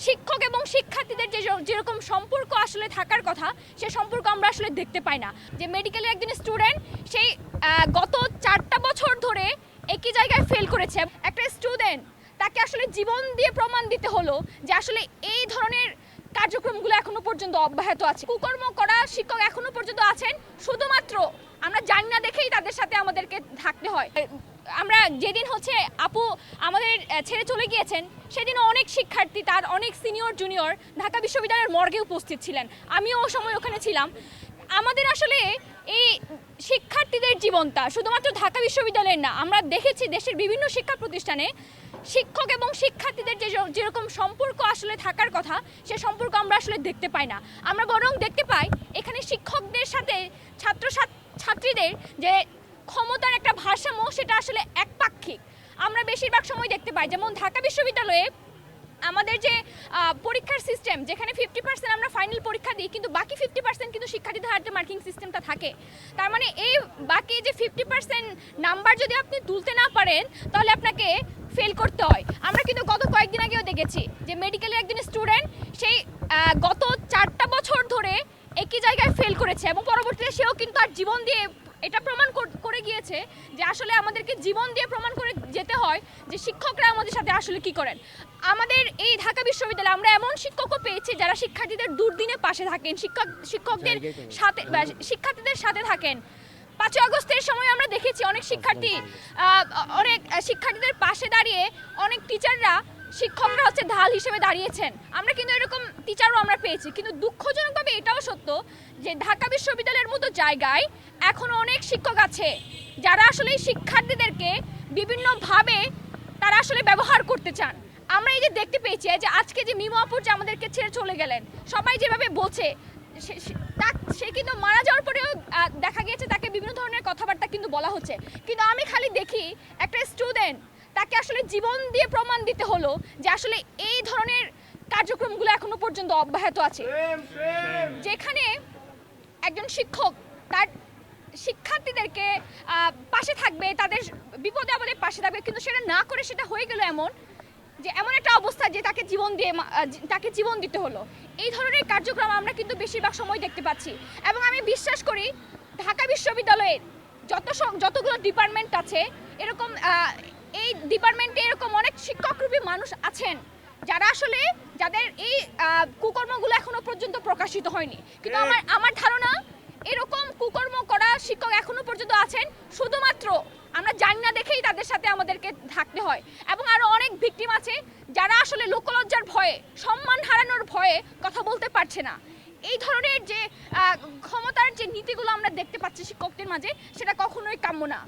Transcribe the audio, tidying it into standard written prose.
শিক্ষক এবং শিক্ষার্থীদের যেরকম সম্পর্ক আসলে থাকার কথা সে সম্পর্ক আমরা আসলে দেখতে পাই না। যে মেডিকেলের একজন স্টুডেন্ট সেই গত 4টা বছর ধরে একই জায়গায় ফেল করেছে, একটা স্টুডেন্ট তাকে আসলে জীবন দিয়ে প্রমাণ দিতে হলো যে আসলে এই ধরনের কার্যক্রমগুলো এখনো পর্যন্ত অব্যাহত আছে। কুকর্ম করা শিক্ষক এখনো পর্যন্ত আছেন, শুধুমাত্র আমরা জানি না দেখেই তাদের সাথে আমাদেরকে থাকতে হয়। আমরা যেদিন আপু আমাদের ছেড়ে চলে গিয়েছেন সেদিনও অনেক শিক্ষার্থী, তার অনেক সিনিয়র জুনিয়র ঢাকা বিশ্ববিদ্যালয়ের মর্গে উপস্থিত ছিলেন, আমিও ও সময় ওখানে ছিলাম। আমাদের আসলে এই শিক্ষার্থীদের জীবনটা শুধুমাত্র ঢাকা বিশ্ববিদ্যালয়ের না, আমরা দেখেছি দেশের বিভিন্ন শিক্ষা প্রতিষ্ঠানে শিক্ষক এবং শিক্ষার্থীদের যেরকম সম্পর্ক আসলে থাকার কথা সে সম্পর্ক আমরা আসলে দেখতে পাই না। আমরা বরং দেখতে পাই এখানে শিক্ষকদের সাথে ছাত্রীদের যে ক্ষমতার একটা ভারসাম্য সেটা আসলে একপাক্ষিক। আমরা বেশিরভাগ সময় দেখতে পাই যেমন ঢাকা বিশ্ববিদ্যালয়ে আমাদের যে পরীক্ষার সিস্টেম, যেখানে 50% আমরা ফাইনাল পরীক্ষা দিই কিন্তু বাকি 50% কিন্তু শিক্ষার্থীদের হাতে মার্কিং সিস্টেমটা থাকে। তার মানে এই বাকি যে 50% নাম্বার যদি আপনি তুলতে না পারেন তাহলে আপনাকে ফেল করতে হয়। আমরা কিন্তু গত কয়েকদিন আগেও দেখেছি যে মেডিকেলের একজন স্টুডেন্ট সেই গত 4টা বছর ধরে একই জায়গায় ফেল করেছে এবং পরবর্তীতে সেও কিন্তু তার জীবন দিয়ে এটা প্রমাণ করে গিয়েছে যে আসলে আমাদেরকে জীবন দিয়ে প্রমাণ করে যেতে হয় যে শিক্ষকরা আমাদের সাথে আসলে কি করেন। আমাদের এই ঢাকা বিশ্ববিদ্যালয়ে আমরা এমন শিক্ষকও পেয়েছি যারা শিক্ষার্থীদের দুর্দিনে পাশে থাকেন, শিক্ষকদের সাথে শিক্ষার্থীদের সাথে থাকেন। 5ই আগস্টের সময় আমরা দেখেছি অনেক শিক্ষার্থীদের পাশে দাঁড়িয়ে অনেক টিচাররা, শিক্ষকরা ঢাল হিসেবে দাঁড়িয়েছেন। আমরা কিন্তু এরকম টিচারও আমরা পেয়েছি, কিন্তু দুঃখজনকভাবে এটাও সত্য যে ঢাকা বিশ্ববিদ্যালয়ের মতো জায়গায় এখনো অনেক শিক্ষক আছে যারা আসলে শিক্ষার্থীদেরকে বিভিন্নভাবে তারা আসলে ব্যবহার করতে চান। আমরা এই যে দেখতে পেয়েছি যে আজকে যে মিমু আপুর যে আমাদেরকে ছেড়ে চলে গেলেন, সবাই যেভাবে বলছে সে কিন্তু মারা যাওয়ার পরেও দেখা গিয়েছে তাকে বিভিন্ন ধরনের কথাবার্তা কিন্তু বলা হচ্ছে, কিন্তু আমি খালি দেখি একটা স্টুডেন্ট তাকে আসলে জীবন দিয়ে প্রমাণ দিতে হলো যে আসলে এই ধরনের কার্যক্রমগুলো এখনো পর্যন্ত অব্যাহত আছে। যেখানে একজন শিক্ষক তার শিক্ষার্থীদেরকে পাশে থাকবে, তাদের বিপদে আপদে পাশে থাকবে, কিন্তু সেটা না করে সেটা হয়ে গেল এমন একটা অবস্থা যে তাকে জীবন দিতে হলো। এই ধরনের কার্যক্রম আমরা কিন্তু বেশিরভাগ সময় দেখতে পাচ্ছি এবং আমি বিশ্বাস করি ঢাকা বিশ্ববিদ্যালয়ের যতগুলো ডিপার্টমেন্ট আছে এরকম এই ডিপার্টমেন্টে এরকম অনেক শিক্ষকরূপী মানুষ আছেন যাদের এই কুকর্মগুলো এখনো পর্যন্ত প্রকাশিত হয়নি, কিন্তু আমার ধারণা এরকম কুকর্ম করা শিক্ষক এখনো পর্যন্ত আছেন, শুধুমাত্র আমরা জানি না দেখেই তাদের সাথে আমাদেরকে থাকতে হয়। এবং আরো অনেক ভিকটিম আছে যারা আসলে লোকলজ্জার ভয়ে, সম্মান হারানোর ভয়ে কথা বলতে পারছে না। এই ধরনের যে ক্ষমতার যে নীতিগুলো আমরা দেখতে পাচ্ছি শিক্ষকদের মাঝে সেটা কখনোই কাম্য না।